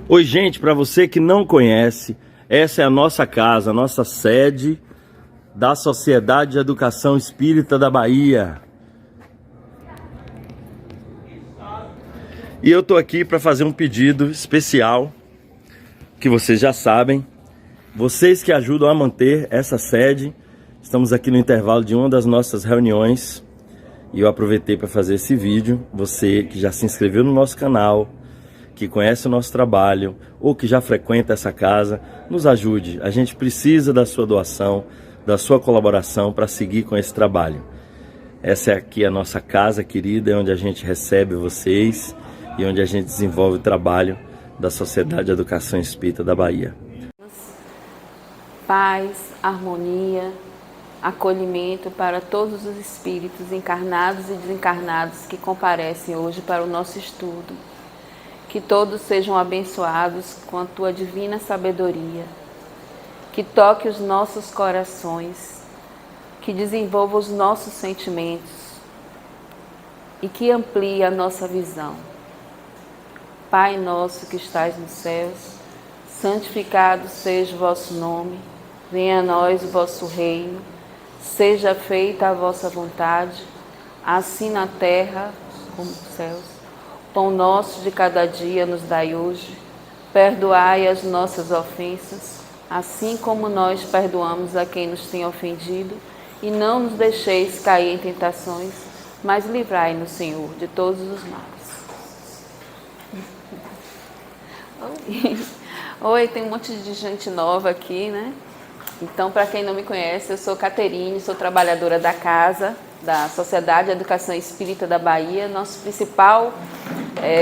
Oi, gente, para você que não conhece, essa é a nossa casa, a nossa sede da Sociedade de Educação Espírita da Bahia. E eu tô aqui para fazer um pedido especial, que vocês já sabem. Vocês que ajudam a manter essa sede, estamos aqui no intervalo de uma das nossas reuniões e eu aproveitei para fazer esse vídeo. Você que já se inscreveu no nosso canal, que conhece o nosso trabalho ou que já frequenta essa casa, nos ajude. A gente precisa da sua doação, da sua colaboração para seguir com esse trabalho. Essa é aqui a nossa casa querida, onde a gente recebe vocês e onde a gente desenvolve o trabalho da Sociedade de Educação Espírita da Bahia. Paz, harmonia, acolhimento para todos os espíritos encarnados e desencarnados que comparecem hoje para o nosso estudo. Que todos sejam abençoados com a Tua divina sabedoria, que toque os nossos corações, que desenvolva os nossos sentimentos e que amplie a nossa visão. Pai nosso que estais nos céus, santificado seja o vosso nome, venha a nós o vosso reino, seja feita a vossa vontade, assim na terra como nos céus. Pão nosso de cada dia nos dai hoje, perdoai as nossas ofensas, assim como nós perdoamos a quem nos tem ofendido, e não nos deixeis cair em tentações, mas livrai-nos, Senhor, de todos os males. Oi, tem um monte de gente nova aqui, né? Então, para quem não me conhece, eu sou Caterine, sou trabalhadora da casa, da Sociedade de Educação Espírita da Bahia. Nosso principal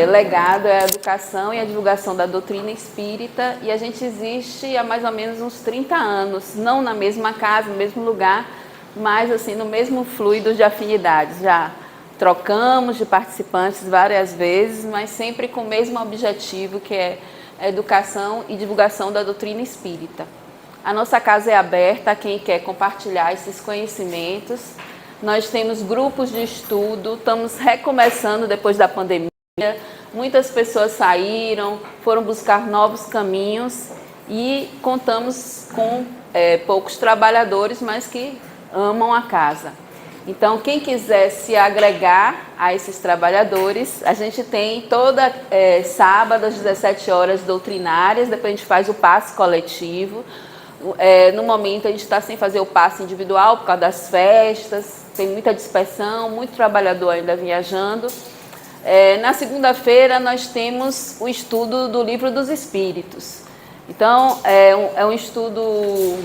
legado é a educação e a divulgação da doutrina espírita, e a gente existe há mais ou menos uns 30 anos, não na mesma casa, no mesmo lugar, mas assim, no mesmo fluido de afinidades. Já trocamos de participantes várias vezes, mas sempre com o mesmo objetivo, que é a educação e divulgação da doutrina espírita. A nossa casa é aberta a quem quer compartilhar esses conhecimentos. Nós temos grupos de estudo, estamos recomeçando depois da pandemia. Muitas pessoas saíram, foram buscar novos caminhos e contamos com poucos trabalhadores, mas que amam a casa. Então, quem quiser se agregar a esses trabalhadores, a gente tem toda sábado às 17 horas doutrinárias, depois a gente faz o passe coletivo. No momento a gente está sem fazer o passe individual por causa das festas, tem muita dispersão, muito trabalhador ainda viajando. Na segunda-feira nós temos o estudo do Livro dos Espíritos. Então é um estudo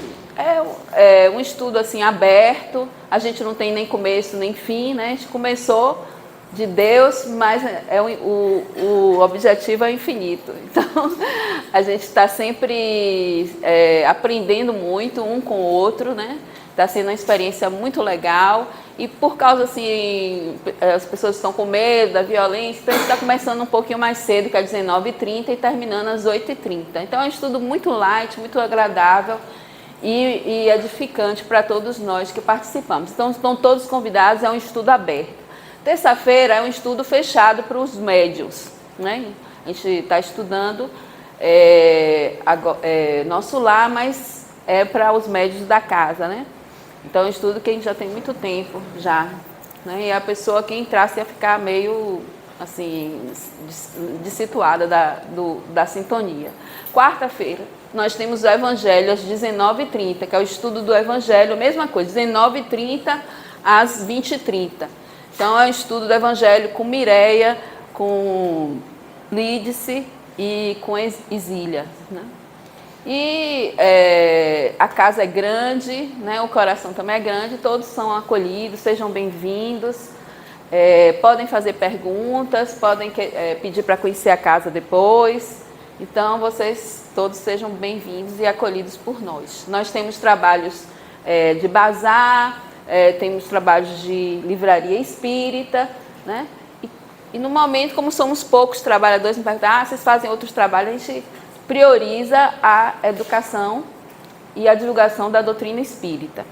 assim aberto, a gente não tem nem começo nem fim, né? A gente começou de Deus, mas o objetivo é infinito. Então a gente está sempre aprendendo muito um com o outro, né? Está sendo uma experiência muito legal. E por causa, assim, as pessoas estão com medo da violência, então a gente está começando um pouquinho mais cedo, que é às 19h30, e terminando às 8h30. Então é um estudo muito light, muito agradável e edificante para todos nós que participamos. Então estão todos convidados, é um estudo aberto. Terça-feira é um estudo fechado para os médiuns, né? A gente está estudando nosso lar, mas é para os médiuns da casa, né? Então é um estudo que a gente já tem muito tempo já, né? E a pessoa que entrasse ia ficar meio assim dessituada da sintonia. Quarta-feira nós temos o Evangelho às 19h30, que é o estudo do Evangelho, mesma coisa, 19h30 às 20h30. Então é um estudo do Evangelho com Mireia, com Lídice e com Isília, né? E a casa é grande, né? O coração também é grande, todos são acolhidos, sejam bem-vindos, podem fazer perguntas, podem pedir para conhecer a casa depois. Então vocês todos sejam bem-vindos e acolhidos por nós. Nós temos trabalhos de bazar, temos trabalhos de livraria espírita, né? E no momento, como somos poucos trabalhadores, me perguntam, vocês fazem outros trabalhos, a gente prioriza a educação e a divulgação da doutrina espírita.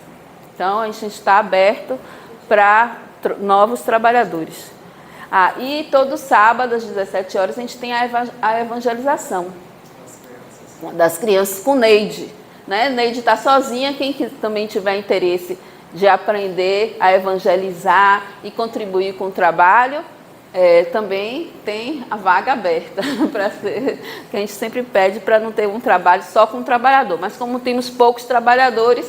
Então, a gente está aberto para novos trabalhadores. E todo sábado, às 17 horas, a gente tem a evangelização. das crianças com Neide, né? Neide está sozinha, quem também tiver interesse de aprender a evangelizar e contribuir com o trabalho, também tem a vaga aberta, que a gente sempre pede para não ter um trabalho só com um trabalhador, mas como temos poucos trabalhadores,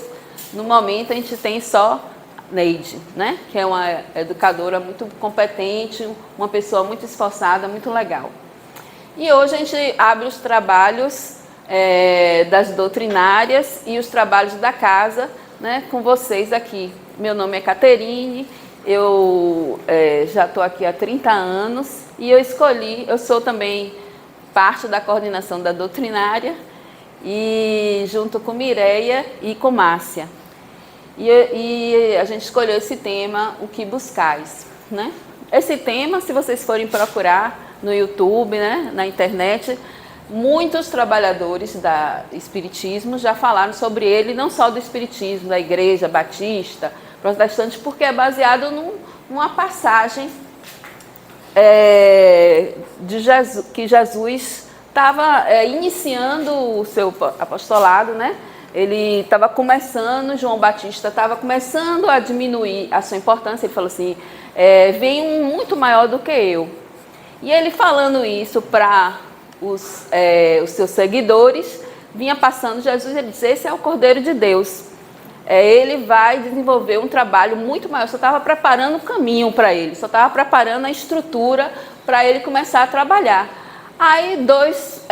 no momento a gente tem só Neide, né? Que é uma educadora muito competente, uma pessoa muito esforçada, muito legal. E hoje a gente abre os trabalhos das doutrinárias e os trabalhos da casa, né, com vocês aqui. Meu nome é Caterine, eu já estou aqui há 30 anos e eu sou também parte da coordenação da doutrinária, e junto com Mireia e com Márcia. E a gente escolheu esse tema, o que buscais, né? Esse tema, se vocês forem procurar no YouTube, né, na internet, muitos trabalhadores do Espiritismo já falaram sobre ele, não só do Espiritismo, da Igreja Batista, Protestante, porque é baseado numa passagem de Jesus, que Jesus estava iniciando o seu apostolado, né? Ele estava começando, João Batista estava começando a diminuir a sua importância. Ele falou assim, vem um muito maior do que eu. E ele falando isso para os seus seguidores, vinha passando Jesus, ele disse, esse é o Cordeiro de Deus. Ele vai desenvolver um trabalho muito maior, só estava preparando o caminho para ele, só estava preparando a estrutura para ele começar a trabalhar. Aí dois,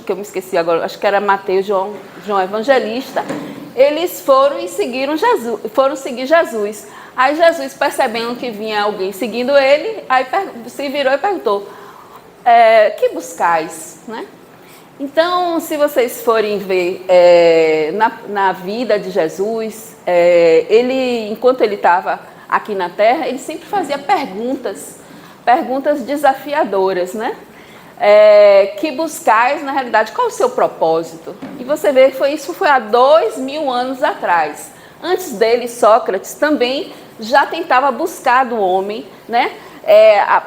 que eu me esqueci agora, acho que era Mateus e João Evangelista, eles foram e seguiram Jesus, foram seguir Jesus. Aí Jesus, percebendo que vinha alguém seguindo ele, aí se virou e perguntou, que buscais, né? Então, se vocês forem ver na vida de Jesus, ele, enquanto ele estava aqui na Terra, ele sempre fazia perguntas desafiadoras, né? Que buscais, na realidade, qual o seu propósito? E você vê que isso foi há 2000 anos atrás. Antes dele, Sócrates também já tentava buscar do homem, né?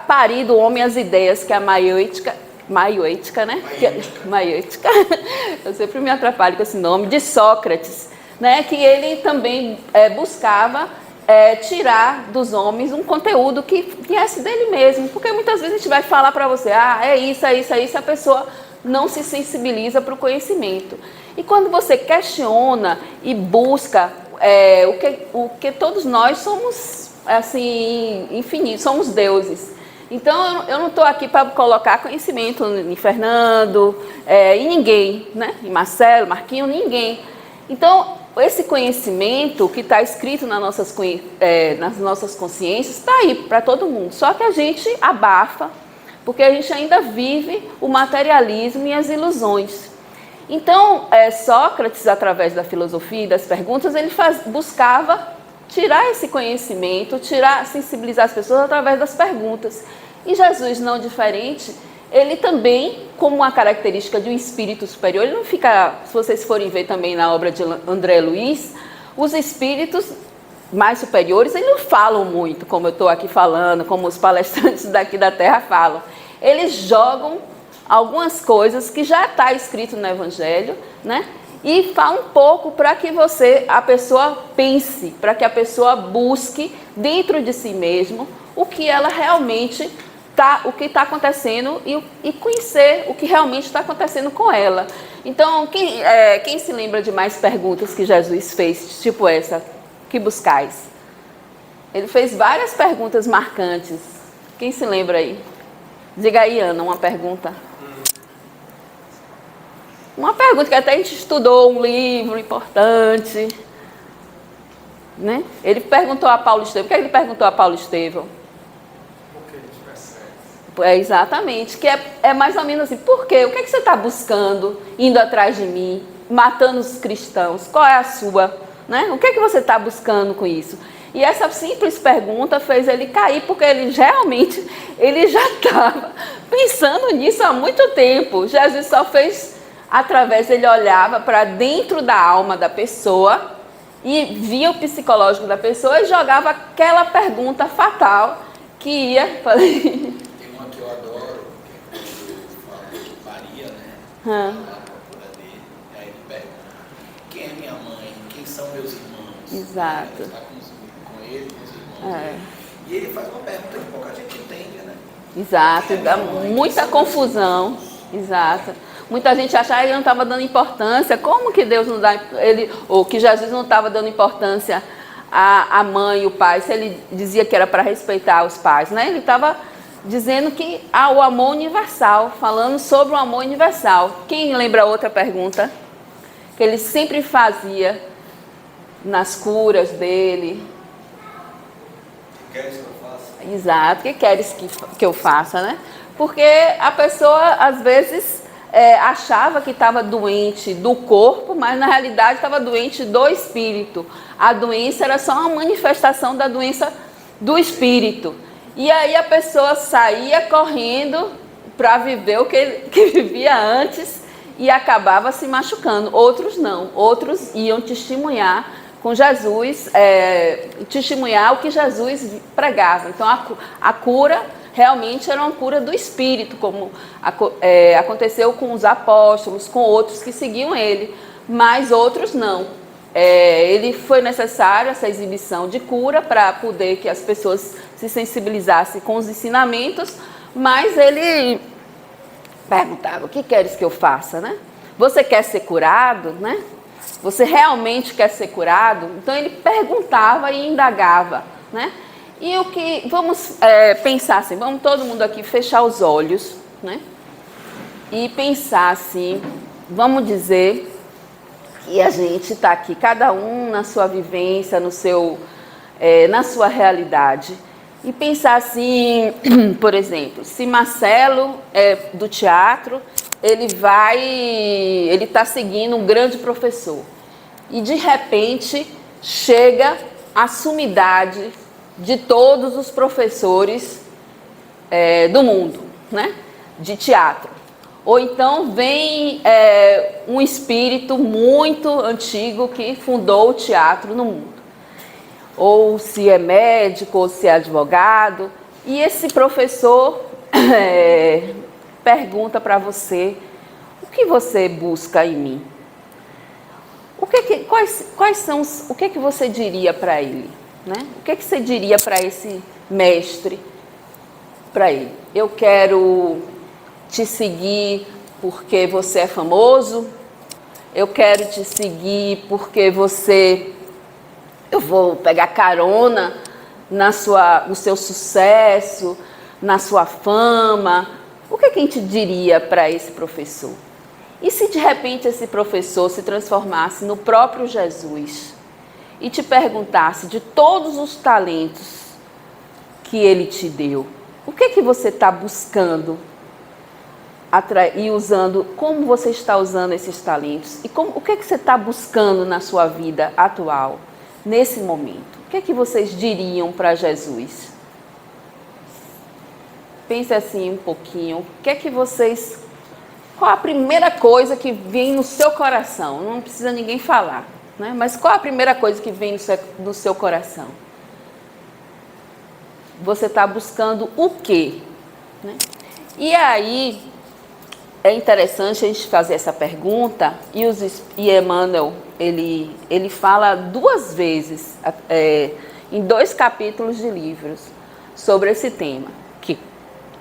Parir do homem as ideias que a maioética, né? Maioética. Eu sempre me atrapalho com esse nome, de Sócrates, né? Que ele também buscava tirar dos homens um conteúdo que viesse dele mesmo, porque muitas vezes a gente vai falar para você, é isso, a pessoa não se sensibiliza para o conhecimento. E quando você questiona e busca o que todos nós somos, assim, infinitos, somos deuses. Então, eu não estou aqui para colocar conhecimento em Fernando, em ninguém, né? Em Marcelo, Marquinho, ninguém. Então, esse conhecimento que está escrito nas nossas consciências está aí para todo mundo. Só que a gente abafa, porque a gente ainda vive o materialismo e as ilusões. Então, Sócrates, através da filosofia e das perguntas, ele buscava tirar esse conhecimento, sensibilizar as pessoas através das perguntas. E Jesus, não diferente, ele também, como uma característica de um espírito superior, ele não fica, se vocês forem ver também na obra de André Luiz, os espíritos mais superiores, eles não falam muito, como eu estou aqui falando, como os palestrantes daqui da Terra falam. Eles jogam algumas coisas que já está escrito no Evangelho, né? E fala um pouco para que a pessoa pense, para que a pessoa busque dentro de si mesmo o que ela realmente o que está acontecendo e conhecer o que realmente está acontecendo com ela. Então, quem se lembra de mais perguntas que Jesus fez, tipo essa, que buscais? Ele fez várias perguntas marcantes. Quem se lembra aí? Diga aí, Ana, uma pergunta. Uma pergunta que até a gente estudou um livro importante, né? Ele perguntou a Paulo Estevão. O que ele perguntou a Paulo Estevão? Por que ele persegue? Exatamente, que é mais ou menos assim, por quê? O que você está buscando, indo atrás de mim, matando os cristãos? Qual é a sua, né? O que você está buscando com isso? E essa simples pergunta fez ele cair, porque ele realmente, ele já estava pensando nisso há muito tempo. Jesus só fez, através, ele olhava para dentro da alma da pessoa e via o psicológico da pessoa e jogava aquela pergunta fatal que ia fazer. Tem uma que eu adoro, que fala de Aí ele pergunta, quem é minha mãe? Quem são meus irmãos? Exato. Ele está com ele, com os irmãos. E ele faz uma pergunta que pouca gente entende, né? Exato, dá muita confusão. Exato. Muita gente achava que ele não estava dando importância. Como que Deus não dá, ou que Jesus não estava dando importância à mãe e o pai, se ele dizia que era para respeitar os pais, né? Ele estava dizendo que há o amor universal, falando sobre o amor universal. Quem lembra outra pergunta? Que ele sempre fazia nas curas dele. Queres que eu faça? Exato, o que queres que eu faça, né? Porque a pessoa, às vezes, achava que estava doente do corpo, mas na realidade estava doente do espírito. A doença era só uma manifestação da doença do espírito. E aí a pessoa saía correndo para viver o que vivia antes e acabava se machucando. Outros não, outros iam testemunhar com Jesus, testemunhar o que Jesus pregava. Então a cura realmente era uma cura do espírito, como aconteceu com os apóstolos, com outros que seguiam ele, mas outros não. Ele foi necessário essa exibição de cura para poder que as pessoas se sensibilizassem com os ensinamentos, mas ele perguntava, o que queres que eu faça, né? Você quer ser curado, né? Você realmente quer ser curado? Então ele perguntava e indagava, né? E o que, vamos pensar assim, vamos todo mundo aqui fechar os olhos, né? E pensar assim, vamos dizer que a gente está aqui, cada um na sua vivência, na sua realidade. E pensar assim, por exemplo, se Marcelo é do teatro, ele está seguindo um grande professor. E de repente chega a sumidade de todos os professores do mundo, né? De teatro. Ou então vem um espírito muito antigo que fundou o teatro no mundo. Ou se é médico, ou se é advogado. E esse professor pergunta para você, o que você busca em mim? O que você diria para ele? Né? O que você diria para esse mestre? Para ele, eu quero te seguir porque você é famoso, eu quero te seguir porque eu vou pegar carona no seu sucesso, na sua fama. O que a gente diria para esse professor? E se de repente esse professor se transformasse no próprio Jesus e te perguntasse de todos os talentos que ele te deu, o que você está buscando e usando, como você está usando esses talentos e o que você está buscando na sua vida atual, nesse momento? O que vocês diriam para Jesus? Pense assim um pouquinho, qual a primeira coisa que vem no seu coração? Não precisa ninguém falar, né? Mas qual a primeira coisa que vem no seu coração? Você está buscando o quê? Né? E aí, é interessante a gente fazer essa pergunta, e Emmanuel, ele fala 2 vezes, em 2 capítulos de livros, sobre esse tema.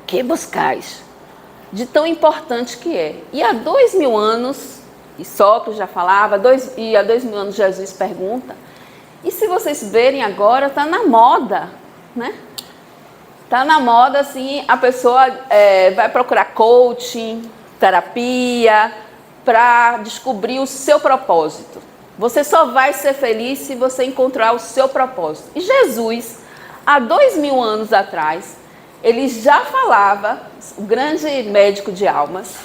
Que buscais? De tão importante que é. E há 2000 anos, e Sócrates já falava, e há 2000 anos Jesus pergunta, e se vocês verem agora, está na moda, né? Está na moda, assim, a pessoa vai procurar coaching, terapia, para descobrir o seu propósito. Você só vai ser feliz se você encontrar o seu propósito. E Jesus, há 2000 anos atrás, ele já falava, o grande médico de almas,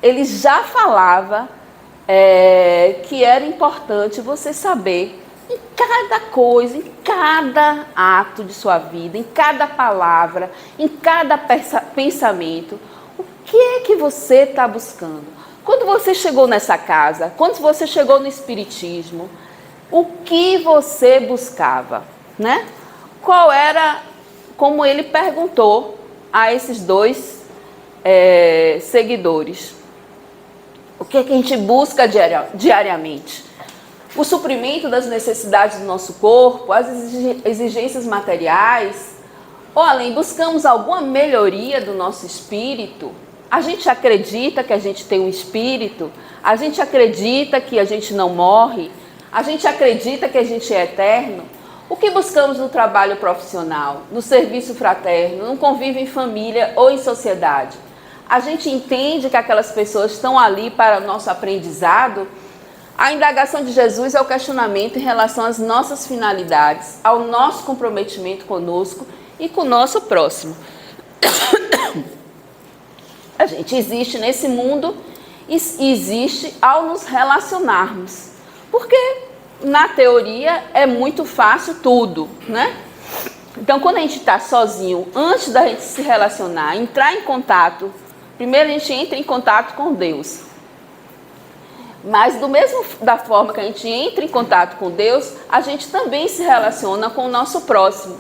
ele já falava que era importante você saber em cada coisa, em cada ato de sua vida, em cada palavra, em cada pensamento, o que é que você está buscando? Quando você chegou nessa casa, quando você chegou no Espiritismo, o que você buscava, né? Qual era, como ele perguntou a esses 2 seguidores, O que é que a gente busca diariamente? O suprimento das necessidades do nosso corpo, as exigências materiais, ou além, buscamos alguma melhoria do nosso espírito? A gente acredita que a gente tem um espírito? A gente acredita que a gente não morre? A gente acredita que a gente é eterno? O que buscamos no trabalho profissional, no serviço fraterno, no convívio em família ou em sociedade? A gente entende que aquelas pessoas estão ali para o nosso aprendizado? A indagação de Jesus é o questionamento em relação às nossas finalidades, ao nosso comprometimento conosco e com o nosso próximo. A gente existe nesse mundo e existe ao nos relacionarmos. Porque, na teoria, é muito fácil tudo, né? Então, quando a gente está sozinho, antes da gente se relacionar, entrar em contato, primeiro a gente entra em contato com Deus. Mas da forma que a gente entra em contato com Deus, a gente também se relaciona com o nosso próximo.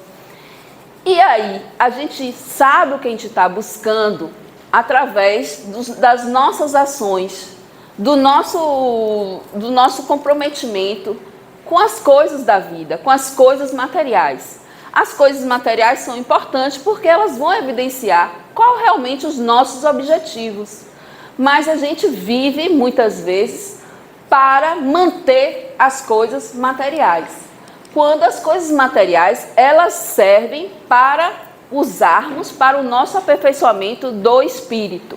E aí, a gente sabe o que a gente está buscando através das nossas ações, do nosso comprometimento com as coisas da vida, com as coisas materiais. As coisas materiais são importantes porque elas vão evidenciar qual realmente os nossos objetivos. Mas a gente vive, muitas vezes, para manter as coisas materiais. Quando as coisas materiais, elas servem para usarmos para o nosso aperfeiçoamento do espírito.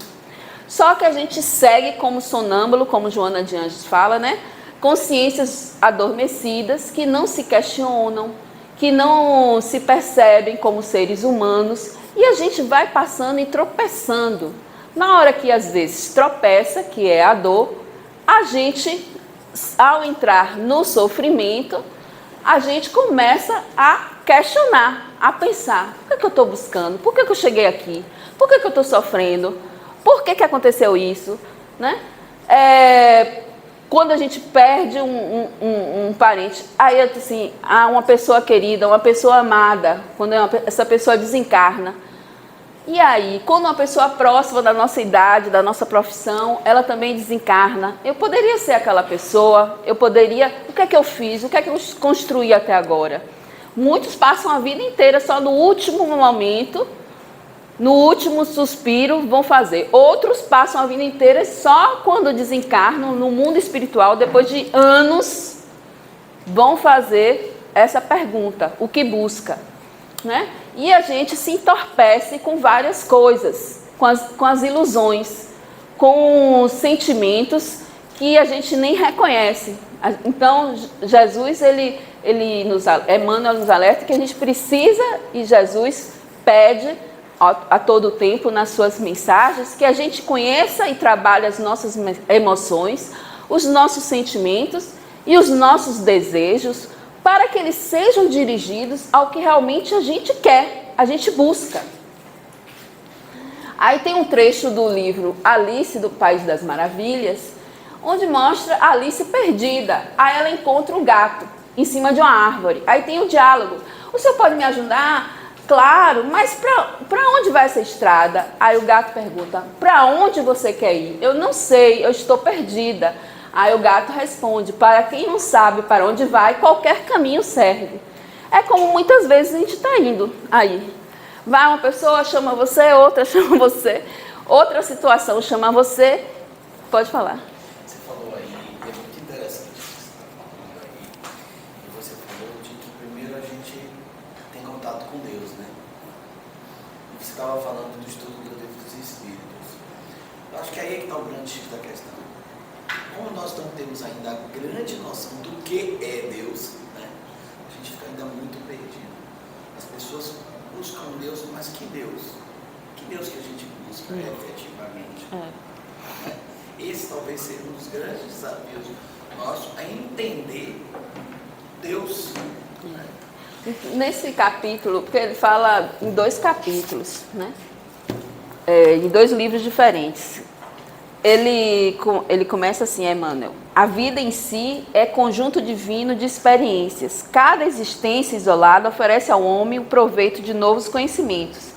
Só que a gente segue como sonâmbulo, como Joana de Anjos fala, né? Consciências adormecidas que não se questionam, que não se percebem como seres humanos, e a gente vai passando e tropeçando. Na hora que às vezes tropeça, que é a dor, a gente, ao entrar no sofrimento, a gente começa a questionar, a pensar: por que eu estou buscando? Por que eu cheguei aqui? Por que eu estou sofrendo? Por que aconteceu isso? Né? Quando a gente perde um parente, aí assim, uma pessoa querida, uma pessoa amada, quando essa pessoa desencarna. E aí, quando uma pessoa próxima da nossa idade, da nossa profissão, ela também desencarna, eu poderia ser aquela pessoa, o que é que eu fiz, o que é que eu construí até agora? Muitos passam a vida inteira só no último momento, no último suspiro vão fazer. Outros passam a vida inteira só quando desencarnam no mundo espiritual, depois de anos, vão fazer essa pergunta: o que busca? Né? E a gente se entorpece com várias coisas, com as ilusões, com sentimentos que a gente nem reconhece. Então, Jesus, Emmanuel nos alerta que a gente precisa, e Jesus pede a todo tempo nas suas mensagens, que a gente conheça e trabalhe as nossas emoções, os nossos sentimentos e os nossos desejos, para que eles sejam dirigidos ao que realmente a gente quer, a gente busca. Aí tem um trecho do livro Alice do País das Maravilhas, onde mostra a Alice perdida. Aí ela encontra um gato em cima de uma árvore. Aí tem um diálogo: o senhor pode me ajudar? Claro, mas para onde vai essa estrada? Aí o gato pergunta: para onde você quer ir? Eu não sei, eu estou perdida. Aí o gato responde: para quem não sabe para onde vai, qualquer caminho serve. É como muitas vezes a gente está indo aí. Vai uma pessoa, chama você, outra chama você, outra situação chama você. Pode falar. Você falou aí, é muito interessante o que você está falando aí. E você falou de que primeiro a gente tem contato com Deus, né? E você estava falando do estudo do livro dos Espíritos. Eu acho que aí é que está o grande X da questão. Como nós não temos ainda a grande noção do que é Deus, né? A gente fica ainda muito perdido. As pessoas buscam Deus, mas que Deus? Que Deus que a gente busca efetivamente? Né? Esse talvez seja um dos grandes desafios nossos, é entender Deus. Né? Nesse capítulo, porque ele fala em 2 capítulos, né? Em 2 livros diferentes. Ele começa assim, Emmanuel: a vida em si é conjunto divino de experiências. Cada existência isolada oferece ao homem o proveito de novos conhecimentos.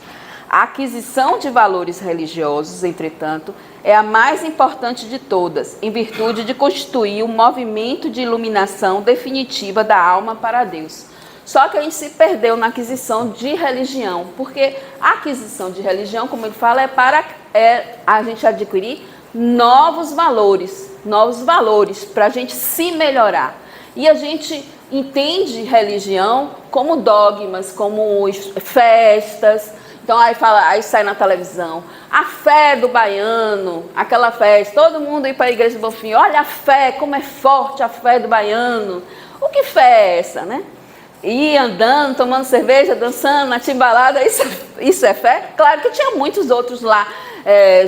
A aquisição de valores religiosos, entretanto, é a mais importante de todas, em virtude de constituir um movimento de iluminação definitiva da alma para Deus. Só que a gente se perdeu na aquisição de religião, porque a aquisição de religião, como ele fala, é para a gente adquirir novos valores para a gente se melhorar. E a gente entende religião como dogmas, como festas. Então aí sai na televisão, a fé do baiano, aquela festa, todo mundo ir para a igreja do Bonfim, olha a fé, como é forte a fé do baiano. O que fé é essa, né? Ir andando, tomando cerveja, dançando na timbalada, isso é fé? Claro que tinha muitos outros lá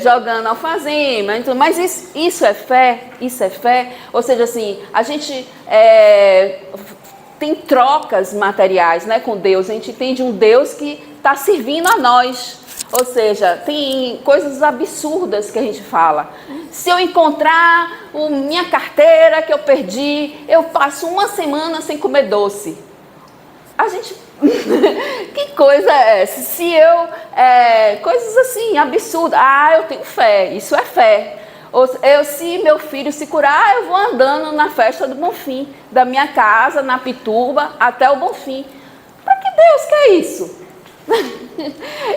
jogando alfazema, mas isso é fé? Isso é fé? Ou seja, assim, a gente tem trocas materiais, né, com Deus, a gente entende um Deus que está servindo a nós. Ou seja, tem coisas absurdas que a gente fala. Se eu encontrar minha carteira que eu perdi, eu passo uma semana sem comer doce. A gente... que coisa é essa? Se eu... coisas assim, absurdas. Eu tenho fé. Isso é fé. Se meu filho se curar, eu vou andando na festa do Bonfim, da minha casa, na Pituba, até o Bonfim. Para que Deus quer isso?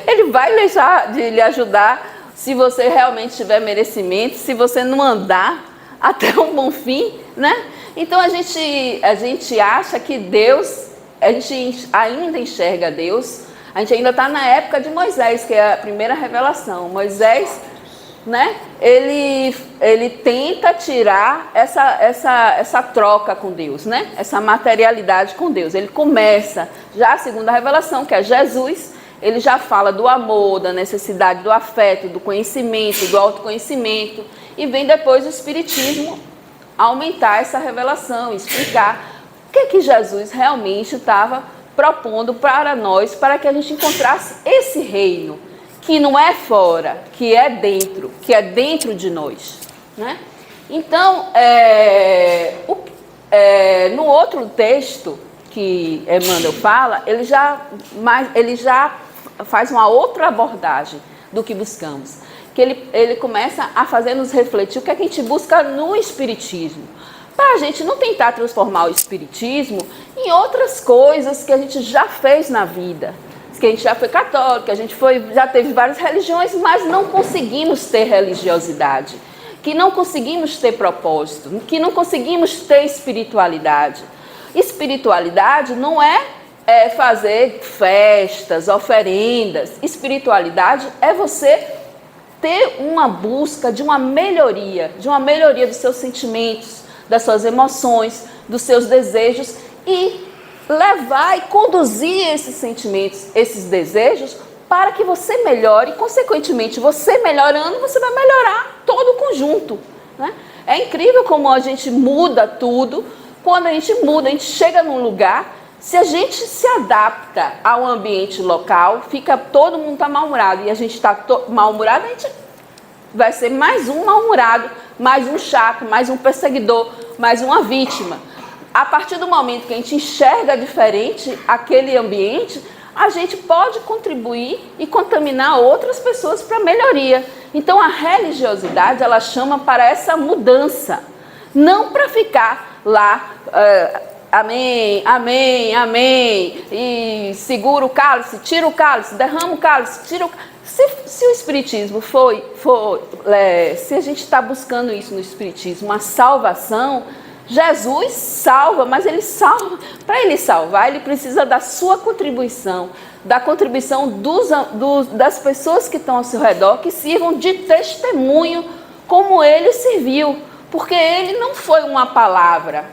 Ele vai deixar de lhe ajudar se você realmente tiver merecimento, se você não andar até o Bonfim, né? Então a gente acha que Deus, a gente ainda enxerga Deus, a gente ainda está na época de Moisés, que é a primeira revelação. Moisés, né? Ele tenta tirar essa troca com Deus, né? Essa materialidade com Deus. Ele começa, já a segunda revelação, que é Jesus, ele já fala do amor, da necessidade do afeto, do conhecimento, do autoconhecimento, e vem depois o Espiritismo aumentar essa revelação, explicar o que Jesus realmente estava propondo para nós, para que a gente encontrasse esse reino, que não é fora, que é dentro de nós, né? Então, no outro texto que Emmanuel fala, ele já faz uma outra abordagem do que buscamos, que ele começa a fazer-nos refletir o que a gente busca no Espiritismo, para a gente não tentar transformar o Espiritismo em outras coisas que a gente já fez na vida, que a gente já foi católico, já teve várias religiões, mas não conseguimos ter religiosidade, que não conseguimos ter propósito, que não conseguimos ter espiritualidade. Espiritualidade não é fazer festas, oferendas. Espiritualidade é você ter uma busca de uma melhoria dos seus sentimentos, das suas emoções, dos seus desejos, e levar e conduzir esses sentimentos, esses desejos, para que você melhore, e consequentemente você melhorando, você vai melhorar todo o conjunto, né? É incrível como a gente muda tudo. Quando a gente muda, a gente chega num lugar, se a gente se adapta ao ambiente local, todo mundo está mal-humorado, e a gente está mal-humorado, a gente vai ser mais um mal-humorado, mais um chato, mais um perseguidor, mais uma vítima. A partir do momento que a gente enxerga diferente aquele ambiente, a gente pode contribuir e contaminar outras pessoas para a melhoria. Então a religiosidade, ela chama para essa mudança, não para ficar lá, amém, amém, amém, e segura o cálice, tira o cálice, derrama o cálice, tira o cálice. Se o Espiritismo se a gente está buscando isso no Espiritismo, uma salvação, Jesus salva, mas ele salva. Para ele salvar, ele precisa da sua contribuição, da contribuição das pessoas que estão ao seu redor, que sirvam de testemunho como ele serviu, porque ele não foi uma palavra,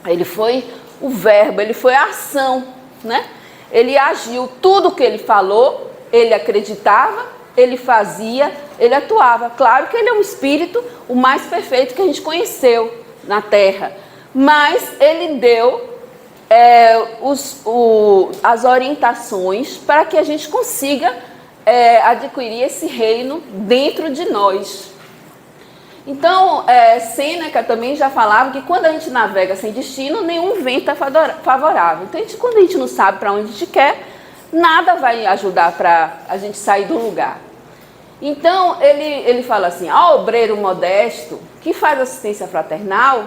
ele foi o verbo, ele foi a ação, né? Ele agiu, tudo que ele falou, ele acreditava, ele fazia, ele atuava. Claro que ele é um espírito o mais perfeito que a gente conheceu na Terra, mas ele deu as orientações para que a gente consiga adquirir esse reino dentro de nós. Então, Sêneca também já falava que quando a gente navega sem destino, nenhum vento é favorável. Então, quando a gente não sabe para onde a gente quer, nada vai ajudar para a gente sair do lugar. Então, ele fala assim, ao obreiro modesto, que faz assistência fraternal,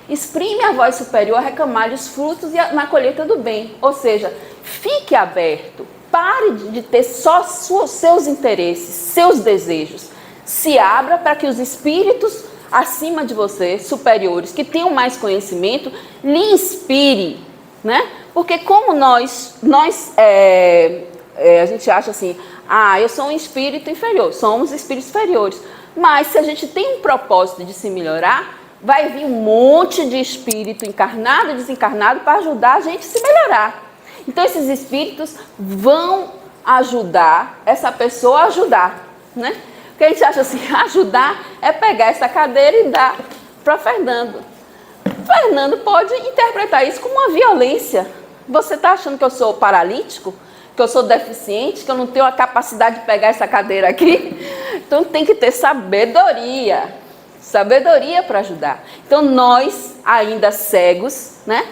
exprime a voz superior a reclamar os frutos na colheita do bem. Ou seja, fique aberto, pare de ter só seus interesses, seus desejos. Se abra para que os espíritos acima de você, superiores, que tenham mais conhecimento, lhe inspire, né? Porque como a gente acha assim, eu sou um espírito inferior, somos espíritos inferiores. Mas se a gente tem um propósito de se melhorar, vai vir um monte de espírito encarnado e desencarnado para ajudar a gente a se melhorar. Então esses espíritos vão ajudar essa pessoa a ajudar, né? Porque a gente acha assim, ajudar é pegar essa cadeira e dar para Fernando. Fernando pode interpretar isso como uma violência. Você está achando que eu sou paralítico? Que eu sou deficiente? Que eu não tenho a capacidade de pegar essa cadeira aqui? Então tem que ter sabedoria. Sabedoria para ajudar. Então nós, ainda cegos, né?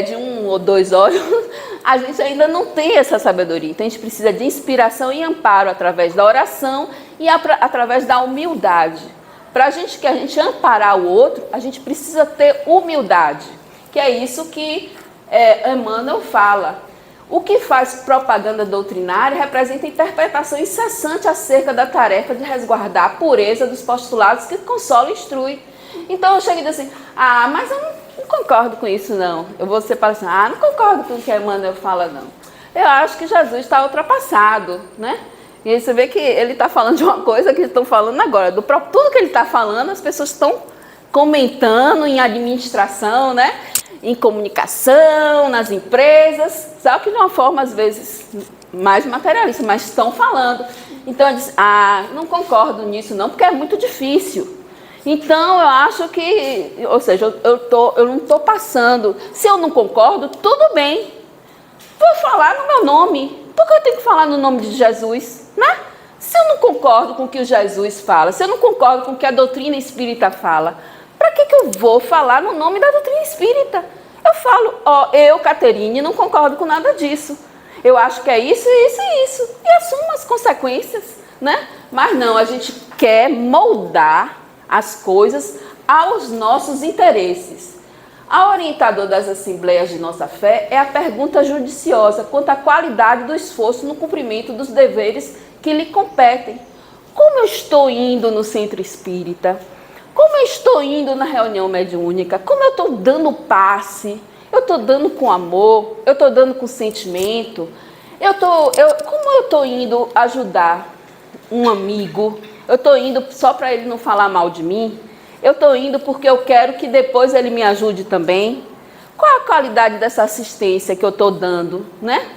De 1 ou 2 olhos, a gente ainda não tem essa sabedoria. Então a gente precisa de inspiração e amparo através da oração e através da humildade. Para a gente amparar o outro, a gente precisa ter humildade, que é isso que Emmanuel fala. O que faz propaganda doutrinária representa interpretação incessante acerca da tarefa de resguardar a pureza dos postulados que consola e instrui. Então eu chego e digo assim, mas eu não concordo com isso não. Você fala assim, não concordo com o que Emmanuel fala não. Eu acho que Jesus está ultrapassado, né? E aí você vê que ele está falando de uma coisa que estão falando agora. Tudo que ele está falando, as pessoas estão comentando em administração, né? Em comunicação, nas empresas, só que de uma forma, às vezes, mais materialista, mas estão falando. Então, eu disse, não concordo nisso não, porque é muito difícil. Então, eu acho que, ou seja, eu não estou passando. Se eu não concordo, tudo bem. Vou falar no meu nome. Por que eu tenho que falar no nome de Jesus, né? Se eu não concordo com o que o Jesus fala, se eu não concordo com o que a doutrina espírita fala, para que eu vou falar no nome da doutrina espírita? Eu falo, eu, Caterine, não concordo com nada disso. Eu acho que é isso, isso e isso. E assumo as consequências, né? Mas não, a gente quer moldar as coisas aos nossos interesses. A orientadora das assembleias de nossa fé é a pergunta judiciosa quanto à qualidade do esforço no cumprimento dos deveres que lhe competem. Como eu estou indo no centro espírita? Como eu estou indo na reunião mediúnica? Como eu estou dando passe? Eu estou dando com amor? Eu estou dando com sentimento? Como eu estou indo ajudar um amigo? Eu estou indo só para ele não falar mal de mim? Eu estou indo porque eu quero que depois ele me ajude também? Qual a qualidade dessa assistência que eu estou dando, né?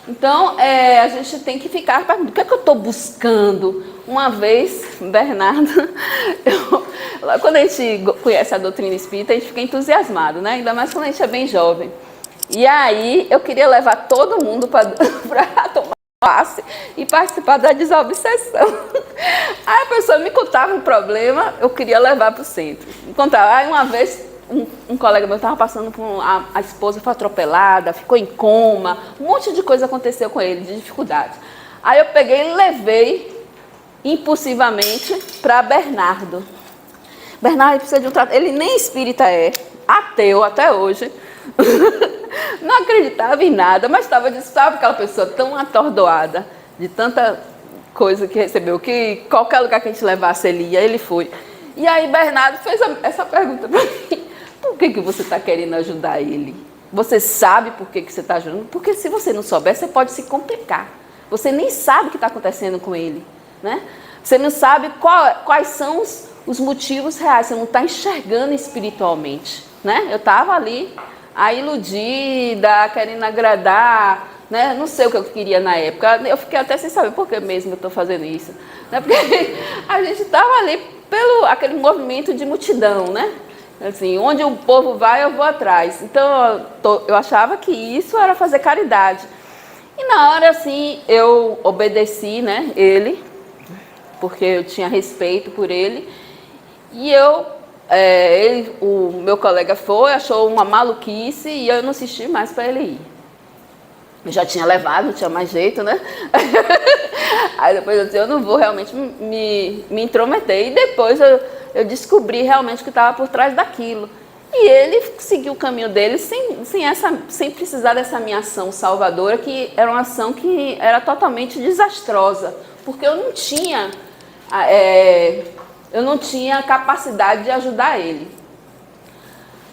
Então, a gente tem que ficar perguntando, o que é que eu estou buscando? Uma vez, Bernardo, quando a gente conhece a doutrina espírita, a gente fica entusiasmado, né? Ainda mais quando a gente é bem jovem. E aí, eu queria levar todo mundo para tomar passe e participar da desobsessão. Aí a pessoa me contava um problema, eu queria levar para o centro. Me contava, aí uma vez um colega meu estava passando por a esposa foi atropelada, ficou em coma, um monte de coisa aconteceu com ele, de dificuldade. Aí eu peguei e levei impulsivamente para Bernardo. Bernardo precisa de um tratamento, ele nem espírita é, ateu até hoje. Não acreditava em nada, mas sabe aquela pessoa tão atordoada de tanta coisa que recebeu, que qualquer lugar que a gente levasse ele ia, ele foi. E aí Bernardo fez essa pergunta para mim, por que você está querendo ajudar ele? Você sabe por que você está ajudando? Porque se você não souber, você pode se complicar. Você nem sabe o que está acontecendo com ele, né? Você não sabe quais são os motivos reais, você não está enxergando espiritualmente, né? Eu estava ali, iludida, querendo agradar, né? Não sei o que eu queria na época. Eu fiquei até sem saber por que mesmo eu estou fazendo isso, né? Porque a gente estava ali pelo aquele movimento de multidão, né? Assim, onde o povo vai, eu vou atrás. Então, eu achava que isso era fazer caridade. E na hora, assim, eu obedeci, né? Ele, porque eu tinha respeito por ele. E o meu colega foi, achou uma maluquice e eu não insisti mais para ele ir. Eu já tinha levado, não tinha mais jeito, né? Aí depois eu disse, eu não vou realmente me intrometer. E depois eu descobri realmente o que estava por trás daquilo. E ele seguiu o caminho dele sem precisar dessa minha ação salvadora, que era uma ação que era totalmente desastrosa, porque eu não tinha capacidade de ajudar ele.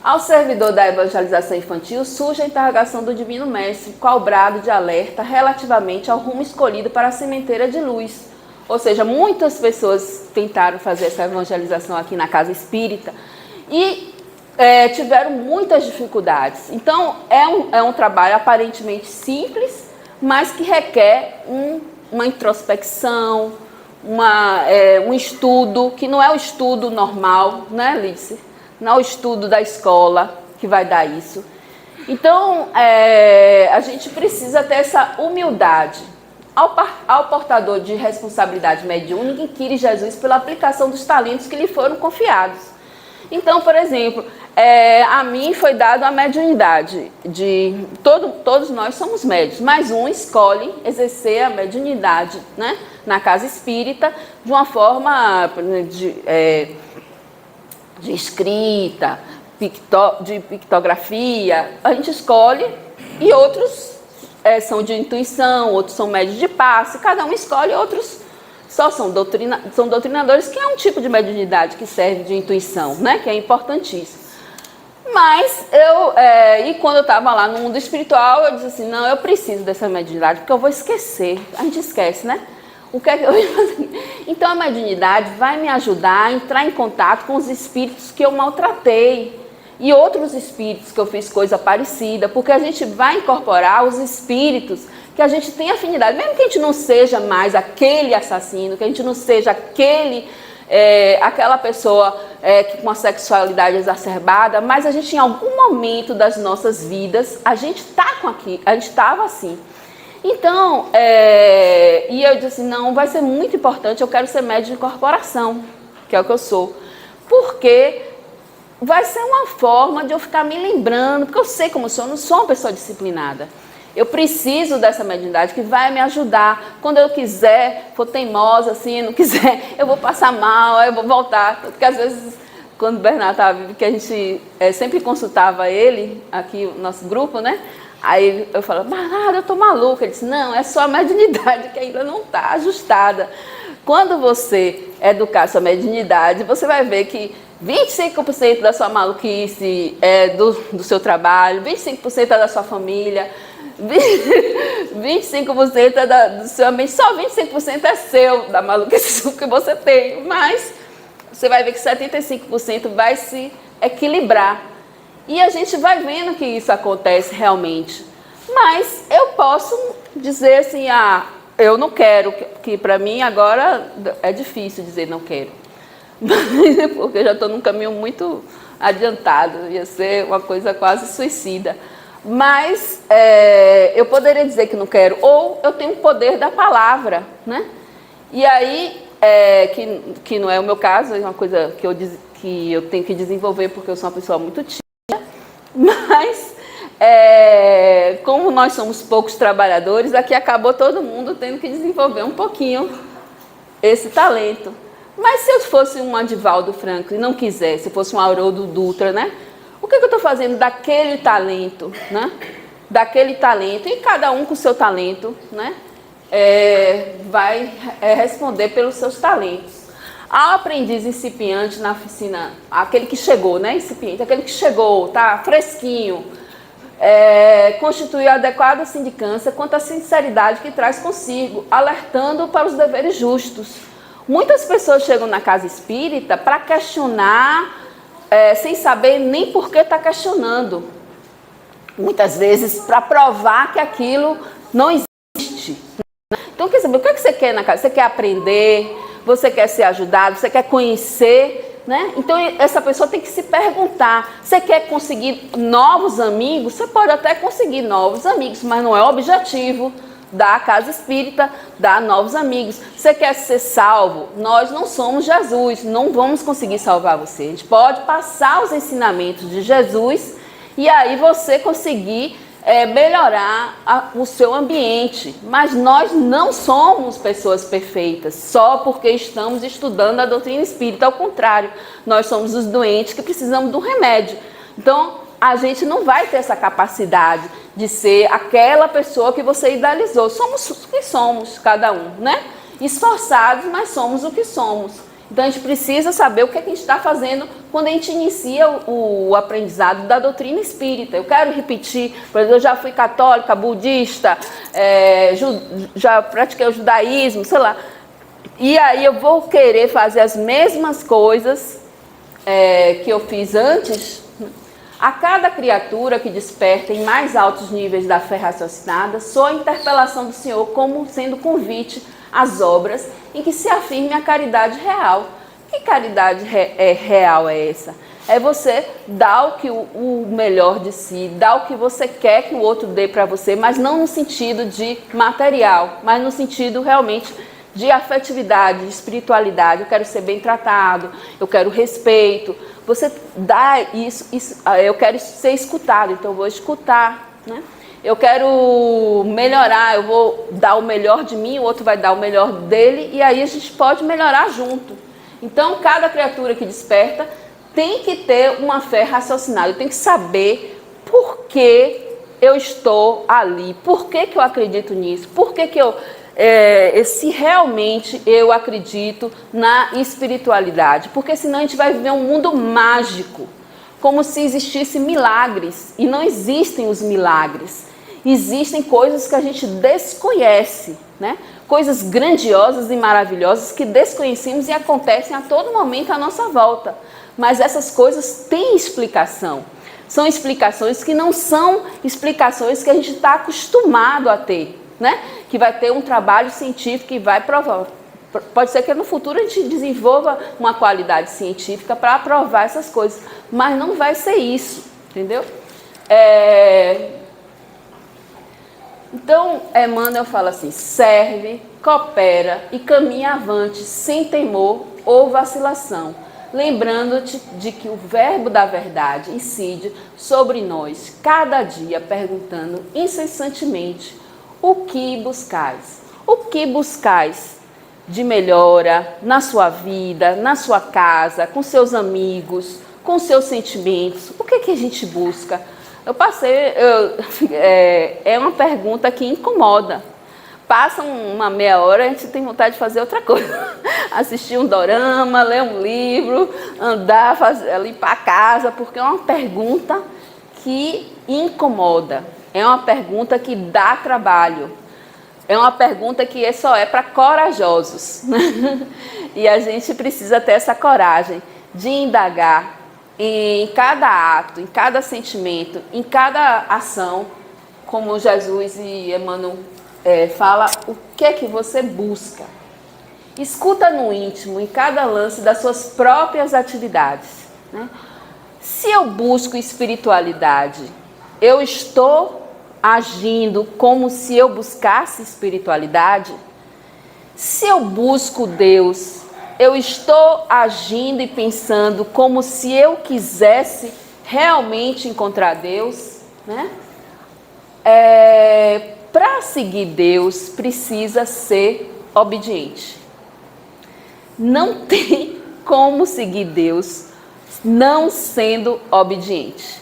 Ao servidor da evangelização infantil surge a interrogação do Divino Mestre, qual brado de alerta relativamente ao rumo escolhido para a sementeira de luz. Ou seja, muitas pessoas tentaram fazer essa evangelização aqui na Casa Espírita e tiveram muitas dificuldades. Então, é um trabalho aparentemente simples, mas que requer uma introspecção, um estudo, que não é o estudo normal, né, Lídice? Não é o estudo da escola que vai dar isso. Então, a gente precisa ter essa humildade. Ao portador de responsabilidade mediúnica, inquire Jesus pela aplicação dos talentos que lhe foram confiados. Então, por exemplo, a mim foi dada a mediunidade. Todos nós somos médios, mas um escolhe exercer a mediunidade, né, na casa espírita de uma forma de escrita, de pictografia. A gente escolhe e outros são de intuição, outros são médios de passe, cada um escolhe, outros só são doutrinadores, que é um tipo de mediunidade que serve de intuição, né? Que é importantíssimo. Mas e quando eu estava lá no mundo espiritual, eu disse assim, não, eu preciso dessa mediunidade, porque eu vou esquecer. A gente esquece, né? O que é que eu ia fazer? Então a mediunidade vai me ajudar a entrar em contato com os espíritos que eu maltratei e outros espíritos que eu fiz coisa parecida, porque a gente vai incorporar os espíritos que a gente tem afinidade, mesmo que a gente não seja mais aquele assassino, que a gente não seja aquela pessoa que com a sexualidade exacerbada, mas a gente em algum momento das nossas vidas, a gente estava assim. Então, e eu disse assim, não, vai ser muito importante, eu quero ser médium de incorporação, que é o que eu sou, porque vai ser uma forma de eu ficar me lembrando, porque eu sei como eu sou, eu não sou uma pessoa disciplinada. Eu preciso dessa mediunidade que vai me ajudar. Quando eu quiser, for teimosa, assim, não quiser, eu vou passar mal, eu vou voltar. Porque às vezes, quando o Bernardo estava vivo, que a gente sempre consultava ele, aqui o nosso grupo, né? Aí eu falo, Bernardo, eu tô maluca. Ele disse, não, é só a mediunidade que ainda não está ajustada. Quando você educar sua mediunidade, você vai ver que 25% da sua maluquice é do seu trabalho, 25% é da sua família, 25% é do seu ambiente, só 25% é seu, da maluquice que você tem, mas você vai ver que 75% vai se equilibrar. E a gente vai vendo que isso acontece realmente. Mas eu posso dizer assim, eu não quero, que para mim agora é difícil dizer não quero. Porque eu já estou num caminho muito adiantado, ia ser uma coisa quase suicida. Mas eu poderia dizer que não quero, ou eu tenho o poder da palavra, né? E aí, que não é o meu caso, é uma coisa que eu tenho que desenvolver porque eu sou uma pessoa muito tímida, mas como nós somos poucos trabalhadores, aqui acabou todo mundo tendo que desenvolver um pouquinho esse talento. Mas se eu fosse um Adivaldo Franklin, não quisesse, se fosse um Haroldo Dutra, né? O que eu estou fazendo daquele talento, né? Daquele talento, e cada um com o seu talento, né? Vai responder pelos seus talentos. Ao aprendiz incipiente na oficina, aquele que chegou, né? Incipiente, aquele que chegou, tá fresquinho, constitui a adequada sindicância quanto à sinceridade que traz consigo, alertando para os deveres justos. Muitas pessoas chegam na casa espírita para questionar, sem saber nem por que está questionando. Muitas vezes para provar que aquilo não existe. Então, quer saber, o que você quer na casa? Você quer aprender? Você quer ser ajudado? Você quer conhecer? Né? Então, essa pessoa tem que se perguntar. Você quer conseguir novos amigos? Você pode até conseguir novos amigos, mas não é o objetivo da casa espírita, dar novos amigos. Você quer ser salvo? Nós não somos Jesus, não vamos conseguir salvar você. A gente pode passar os ensinamentos de Jesus e aí você conseguir melhorar o seu ambiente. Mas nós não somos pessoas perfeitas só porque estamos estudando a doutrina espírita. Ao contrário, nós somos os doentes que precisamos de um remédio. Então, a gente não vai ter essa capacidade de ser aquela pessoa que você idealizou. Somos o que somos, cada um, né? Esforçados, mas somos o que somos. Então, a gente precisa saber o que a gente está fazendo quando a gente inicia o aprendizado da doutrina espírita. Eu quero repetir, por exemplo, eu já fui católica, budista, já pratiquei o judaísmo, sei lá. E aí eu vou querer fazer as mesmas coisas que eu fiz antes. A cada criatura que desperta em mais altos níveis da fé raciocinada, soa a interpelação do Senhor como sendo convite às obras em que se afirme a caridade real. Que caridade real é essa? É você dar o melhor de si, dar o que você quer que o outro dê para você, mas não no sentido de material, mas no sentido realmente de afetividade, de espiritualidade. Eu quero ser bem tratado, eu quero respeito. Você dá isso, eu quero ser escutado, então eu vou escutar, né? Eu quero melhorar, eu vou dar o melhor de mim, o outro vai dar o melhor dele, e aí a gente pode melhorar junto. Então, cada criatura que desperta tem que ter uma fé raciocinada, eu tenho que saber por que eu estou ali, por que eu acredito nisso, por que se realmente eu acredito na espiritualidade, porque senão a gente vai viver um mundo mágico, como se existissem milagres, e não existem os milagres. Existem coisas que a gente desconhece, né? Coisas grandiosas e maravilhosas que desconhecemos e acontecem a todo momento à nossa volta. Mas essas coisas têm explicação. São explicações que não são explicações que a gente está acostumado a ter, né? Que vai ter um trabalho científico que vai provar. Pode ser que no futuro a gente desenvolva uma qualidade científica para provar essas coisas, mas não vai ser isso, entendeu? Então, Emmanuel fala assim: serve, coopera e caminha avante sem temor ou vacilação, lembrando-te de que o verbo da verdade incide sobre nós cada dia, perguntando incessantemente: o que buscais? O que buscais de melhora na sua vida, na sua casa, com seus amigos, com seus sentimentos? O que a gente busca? É uma pergunta que incomoda. Passa uma meia hora, a gente tem vontade de fazer outra coisa. Assistir um dorama, ler um livro, andar, limpar a casa, porque é uma pergunta que incomoda. É uma pergunta que dá trabalho. É uma pergunta que só é para corajosos. E a gente precisa ter essa coragem de indagar em cada ato, em cada sentimento, em cada ação, como Jesus e Emmanuel fala, o que é que você busca. Escuta no íntimo, em cada lance das suas próprias atividades, né? Se eu busco espiritualidade, eu estou agindo como se eu buscasse espiritualidade? Se eu busco Deus, eu estou agindo e pensando como se eu quisesse realmente encontrar Deus, né? Para seguir Deus, precisa ser obediente. Não tem como seguir Deus não sendo obediente.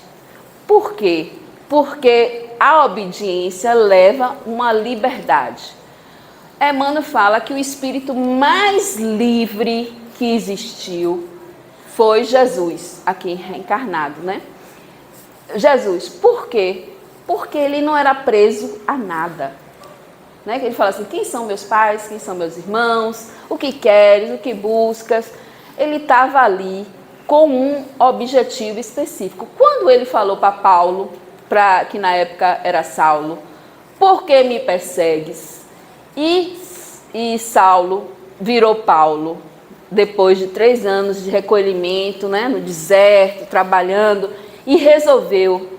Por quê? Porque a obediência leva uma liberdade. Emmanuel fala que o espírito mais livre que existiu foi Jesus, aqui reencarnado, né? Jesus, por quê? Porque ele não era preso a nada. Né? Ele fala assim: quem são meus pais, quem são meus irmãos, o que queres, o que buscas. Ele estava ali com um objetivo específico. Quando ele falou para Paulo, que na época era Saulo, por que me persegues? E Saulo virou Paulo, depois de 3 anos de recolhimento, né, no deserto, trabalhando, e resolveu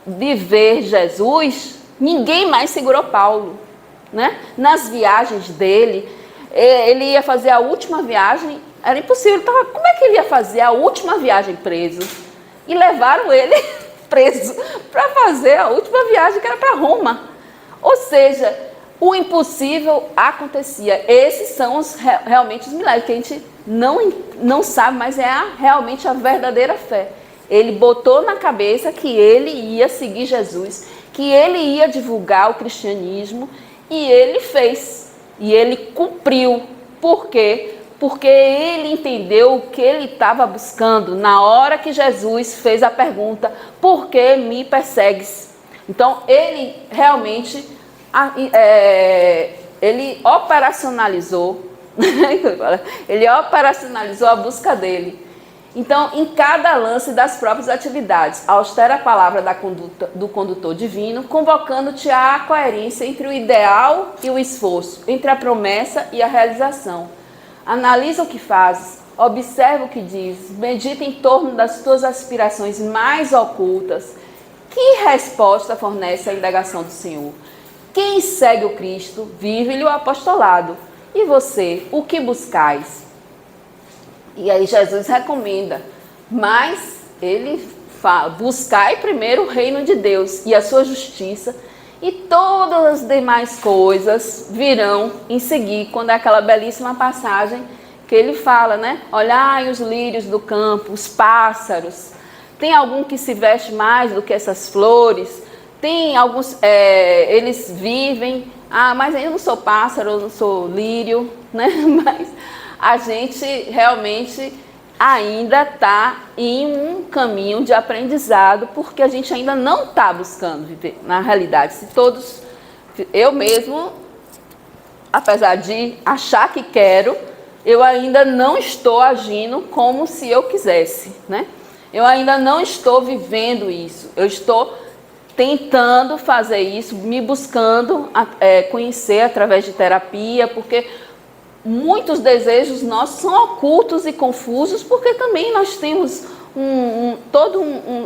viver Jesus. Ninguém mais segurou Paulo, né? Nas viagens dele, ele ia fazer a última viagem, era impossível. Então, como é que ele ia fazer a última viagem preso? E levaram ele preso para fazer a última viagem, que era para Roma. Ou seja, o impossível acontecia. Esses são realmente os milagres, que a gente não sabe, mas é realmente a verdadeira fé. Ele botou na cabeça que ele ia seguir Jesus, que ele ia divulgar o cristianismo, e ele fez. E ele cumpriu. Por quê? Porque ele entendeu o que ele estava buscando na hora que Jesus fez a pergunta: por que me persegues? Então, ele realmente ele operacionalizou a busca dele. Então, em cada lance das próprias atividades, austera a palavra do condutor divino, convocando-te à coerência entre o ideal e o esforço, entre a promessa e a realização. Analisa o que fazes, observa o que dizes, medita em torno das tuas aspirações mais ocultas. Que resposta fornece a indagação do Senhor? Quem segue o Cristo, vive-lhe o apostolado. E você, o que buscais? E aí Jesus recomenda, mas ele fala: buscai primeiro o reino de Deus e a sua justiça, e todas as demais coisas virão em seguir. Quando é aquela belíssima passagem que ele fala, né? Olhai os lírios do campo, os pássaros. Tem algum que se veste mais do que essas flores? Tem alguns, eles vivem. Ah, mas eu não sou pássaro, eu não sou lírio, né? Mas a gente realmente ainda está em um caminho de aprendizado, porque a gente ainda não está buscando viver. Na realidade, se todos, eu mesmo, apesar de achar que quero, eu ainda não estou agindo como se eu quisesse, né? Eu ainda não estou vivendo isso, eu estou tentando fazer isso, me buscando conhecer através de terapia, porque muitos desejos nossos são ocultos e confusos, porque também nós temos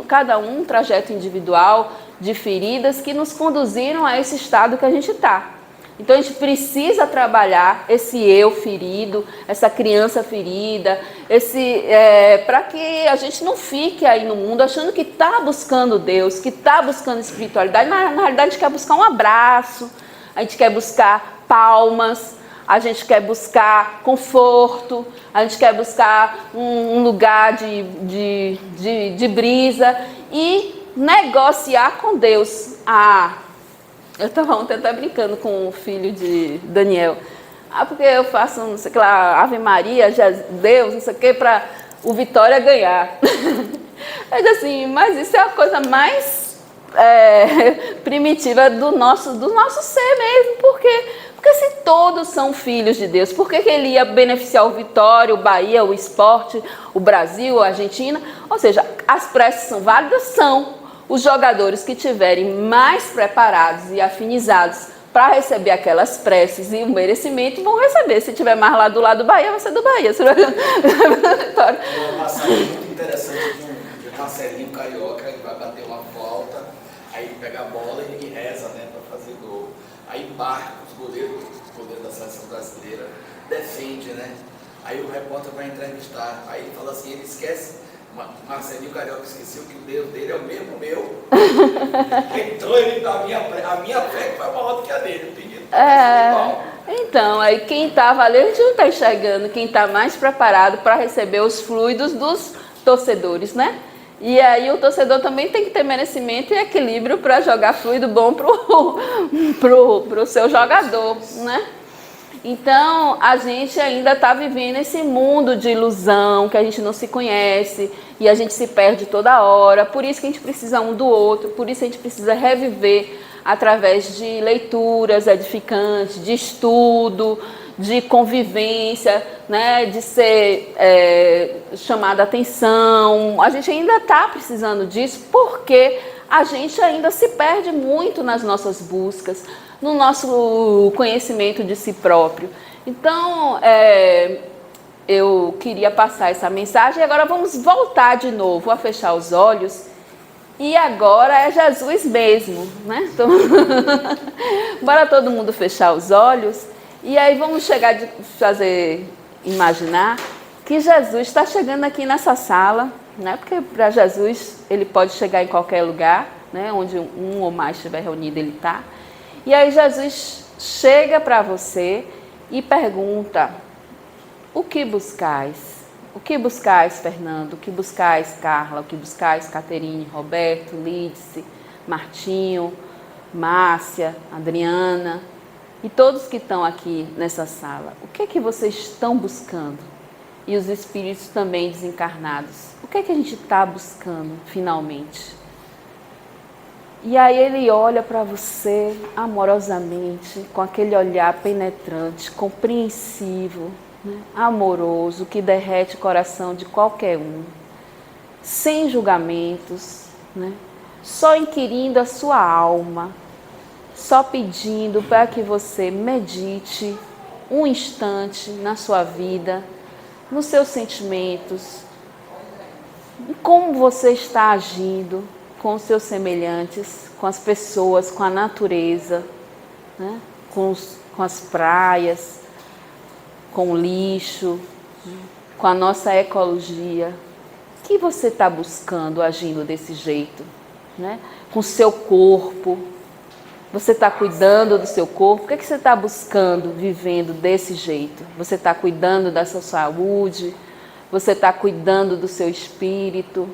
cada um trajeto individual de feridas que nos conduziram a esse estado que a gente está. Então a gente precisa trabalhar esse eu ferido, essa criança ferida, para que a gente não fique aí no mundo achando que está buscando Deus, que está buscando espiritualidade, mas na realidade a gente quer buscar um abraço, a gente quer buscar palmas, a gente quer buscar conforto, a gente quer buscar um lugar de brisa e negociar com Deus. Eu estava ontem até brincando com o filho de Daniel. Porque eu faço, não sei o que lá, Ave Maria, Deus, não sei o que, para o Vitória ganhar. Eu disse assim, mas isso é a coisa mais primitiva do nosso ser mesmo. Por quê? Porque se todos são filhos de Deus, por que ele ia beneficiar o Vitória, o Bahia, o Sport, o Brasil, a Argentina? Ou seja, as preces são válidas? São. Os jogadores que tiverem mais preparados e afinizados para receber aquelas preces e o merecimento vão receber. Se tiver mais lá do lado do Bahia, vai ser do Bahia. Se vai ser da Vitória. Uma passagem muito interessante de um Marcelinho Carioca, ele vai bater uma falta, aí ele pega a bola e ele reza, né, para fazer gol. Aí Marcos, goleiro da seleção brasileira, defende, né? Aí o repórter vai entrevistar, aí ele fala assim, ele esquece. Marcelinho Carioca esqueceu que o Deus dele é o mesmo meu. Então a minha fé foi maior do que a dele. O pedido igual. Então, aí quem estava ali, a gente não está enxergando quem está mais preparado para receber os fluidos dos torcedores, né? E aí o torcedor também tem que ter merecimento e equilíbrio para jogar fluido bom pro seu jogador, né? Então, a gente ainda está vivendo esse mundo de ilusão, que a gente não se conhece e a gente se perde toda hora. Por isso que a gente precisa um do outro, por isso a gente precisa reviver através de leituras edificantes, de estudo, de convivência, né, de ser chamada a atenção. A gente ainda está precisando disso porque a gente ainda se perde muito nas nossas buscas, no nosso conhecimento de si próprio. Então, eu queria passar essa mensagem. Agora vamos voltar de novo a fechar os olhos. E agora é Jesus mesmo, né? Então, bora todo mundo fechar os olhos. E aí vamos imaginar que Jesus está chegando aqui nessa sala, né? Porque para Jesus ele pode chegar em qualquer lugar. né? Onde um ou mais estiver reunido, ele está. E aí Jesus chega para você e pergunta: o que buscais? O que buscais, Fernando? O que buscais, Carla? O que buscais, Caterine, Roberto, Lídice, Martinho, Márcia, Adriana e todos que estão aqui nessa sala? O que é que vocês estão buscando? E os espíritos também desencarnados. O que é que a gente está buscando, finalmente? E aí ele olha para você amorosamente, com aquele olhar penetrante, compreensivo, né? Amoroso, que derrete o coração de qualquer um, sem julgamentos, né? Só inquirindo a sua alma, só pedindo para que você medite um instante na sua vida, nos seus sentimentos, em como você está agindo com os seus semelhantes, com as pessoas, com a natureza, né? com as praias, com o lixo, com a nossa ecologia. O que você está buscando agindo desse jeito? Né? Com o seu corpo. Você está cuidando do seu corpo? O que você está buscando vivendo desse jeito? Você está cuidando da sua saúde? Você está cuidando do seu espírito?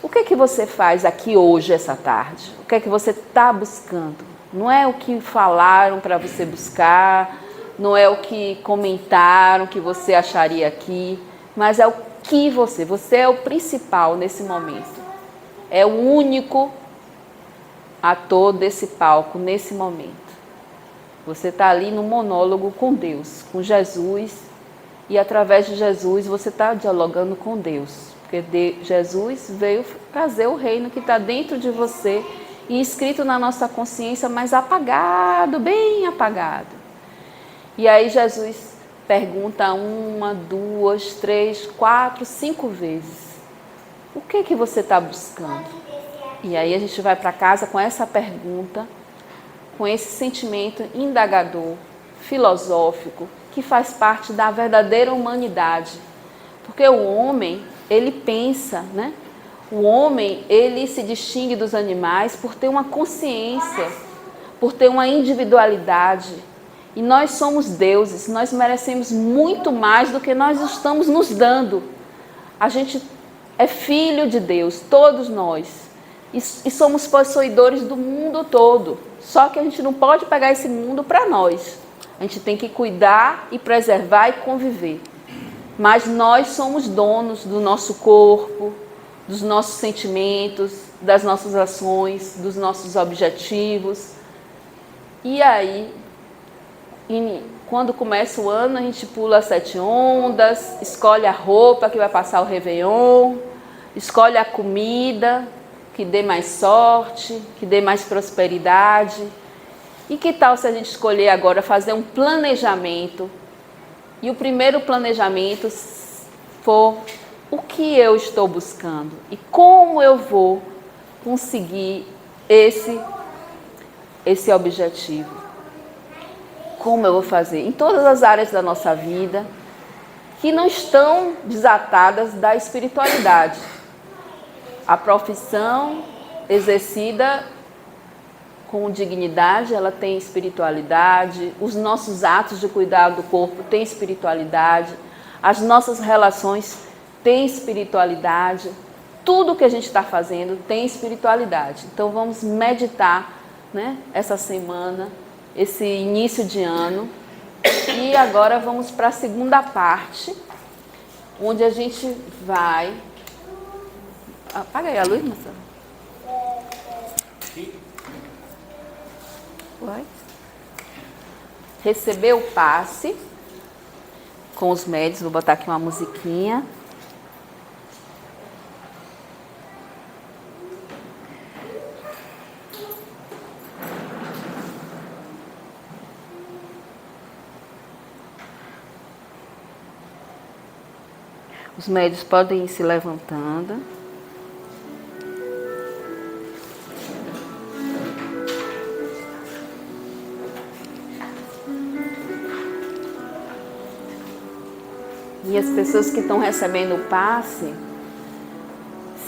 O que você faz aqui hoje, essa tarde? O que você está buscando? Não é o que falaram para você buscar, não é o que comentaram que você acharia aqui, mas é o que você é o principal nesse momento. É o único ator desse palco nesse momento. Você está ali no monólogo com Deus, com Jesus, e através de Jesus você está dialogando com Deus. Porque Jesus veio trazer o reino que está dentro de você e escrito na nossa consciência, mas apagado, bem apagado. E aí Jesus pergunta 1, 2, 3, 4, 5 vezes: o que você está buscando? E aí a gente vai para casa com essa pergunta, com esse sentimento indagador, filosófico, que faz parte da verdadeira humanidade. Porque o homem, ele pensa, né? O homem, ele se distingue dos animais por ter uma consciência, por ter uma individualidade. E nós somos deuses, nós merecemos muito mais do que nós estamos nos dando. A gente é filho de Deus, todos nós. E somos possuidores do mundo todo. Só que a gente não pode pegar esse mundo para nós. A gente tem que cuidar e preservar e conviver. Mas nós somos donos do nosso corpo, dos nossos sentimentos, das nossas ações, dos nossos objetivos. E aí, quando começa o ano, a gente pula 7 ondas, escolhe a roupa que vai passar o Réveillon, escolhe a comida que dê mais sorte, que dê mais prosperidade. E que tal se a gente escolher agora fazer um planejamento? E o primeiro planejamento for: o que eu estou buscando? E como eu vou conseguir esse objetivo? Como eu vou fazer? Em todas as áreas da nossa vida que não estão desatadas da espiritualidade. A profissão exercida com dignidade, ela tem espiritualidade. Os nossos atos de cuidar do corpo têm espiritualidade. As nossas relações têm espiritualidade. Tudo que a gente está fazendo tem espiritualidade. Então vamos meditar, né, essa semana, esse início de ano. E agora vamos para a segunda parte, onde a gente vai... Apaga aí a luz, Marcelo. Vai. Receber o passe com os médios. Vou botar aqui uma musiquinha. Os médios podem ir se levantando. E as pessoas que estão recebendo o passe,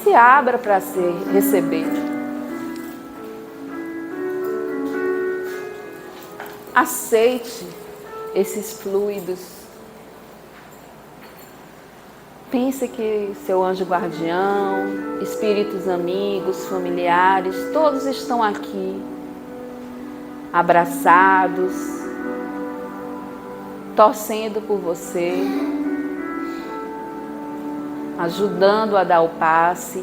se abra para receber. Aceite esses fluidos. Pense que seu anjo guardião, espíritos amigos, familiares, todos estão aqui, abraçados, torcendo por você, ajudando a dar o passe,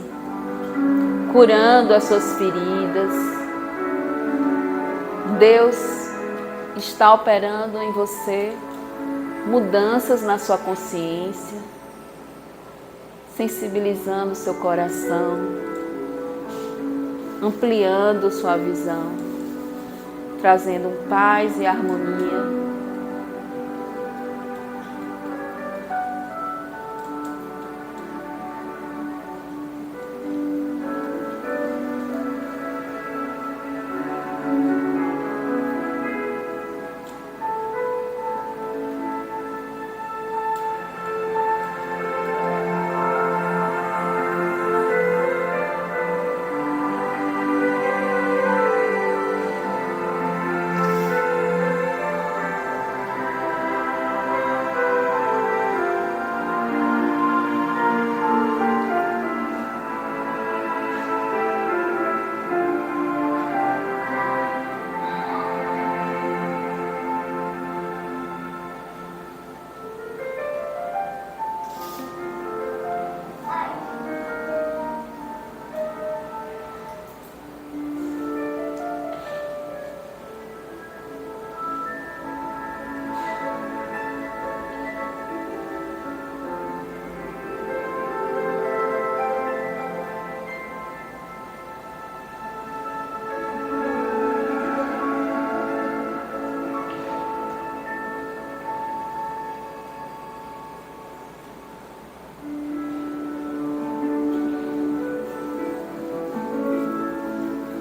curando as suas feridas. Deus está operando em você mudanças na sua consciência, sensibilizando o seu coração, ampliando sua visão, trazendo paz e harmonia.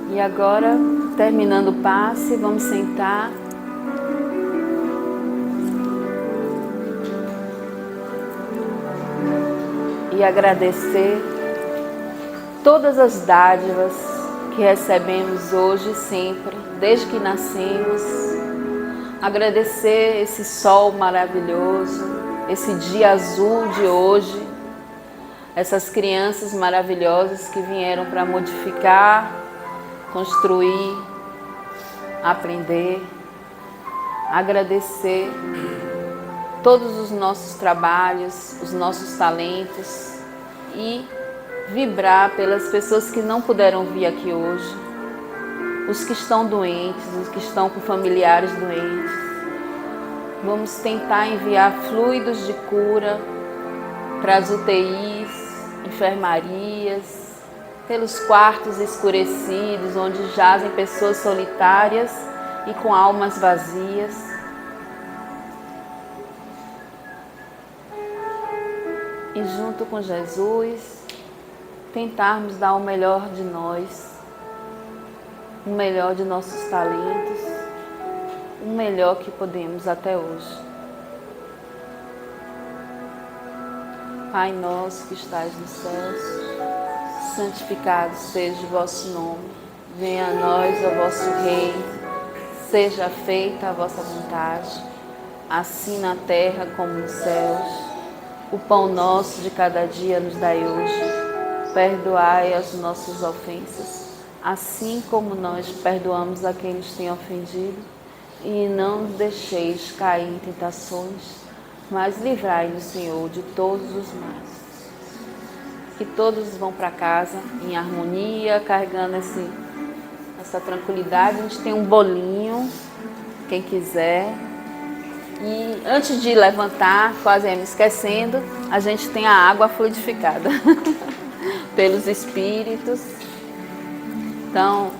E agora, terminando o passe, vamos sentar. E agradecer todas as dádivas que recebemos hoje e sempre, desde que nascemos. Agradecer esse sol maravilhoso, esse dia azul de hoje, essas crianças maravilhosas que vieram para modificar, construir, aprender, agradecer todos os nossos trabalhos, os nossos talentos e vibrar pelas pessoas que não puderam vir aqui hoje, os que estão doentes, os que estão com familiares doentes. Vamos tentar enviar fluidos de cura para as UTIs, enfermarias, pelos quartos escurecidos, onde jazem pessoas solitárias e com almas vazias. E junto com Jesus, tentarmos dar o melhor de nós, o melhor de nossos talentos, o melhor que podemos até hoje. Pai nosso que estais nos céus, santificado seja o vosso nome, venha a nós o vosso reino, seja feita a vossa vontade, assim na terra como nos céus. O pão nosso de cada dia nos dai hoje, perdoai as nossas ofensas, assim como nós perdoamos a quem nos tem ofendido, e não nos deixeis cair em tentações, mas livrai-nos, Senhor, de todos os males. Que todos vão para casa em harmonia, carregando essa tranquilidade. A gente tem um bolinho, quem quiser. E antes de levantar, quase me esquecendo, a gente tem a água fluidificada pelos espíritos. Então,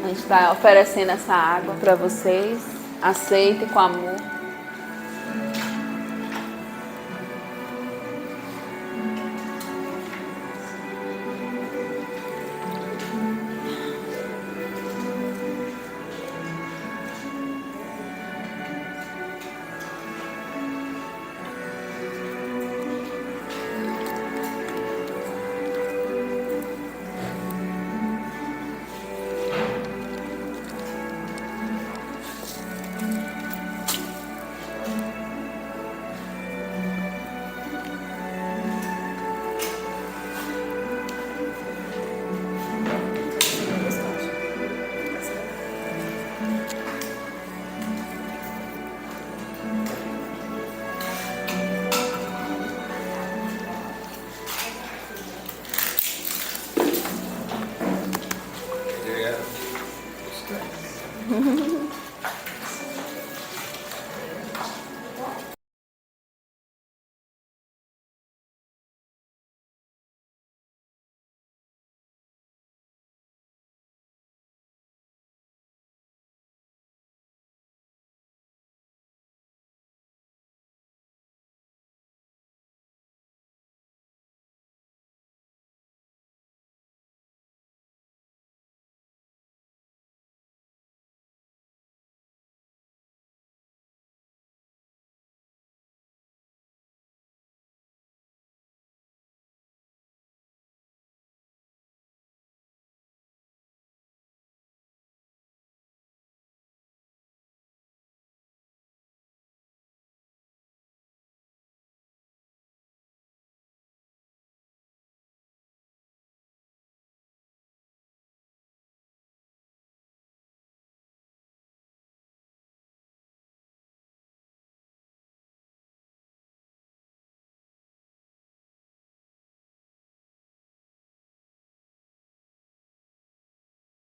a gente está oferecendo essa água para vocês. Aceitem com amor.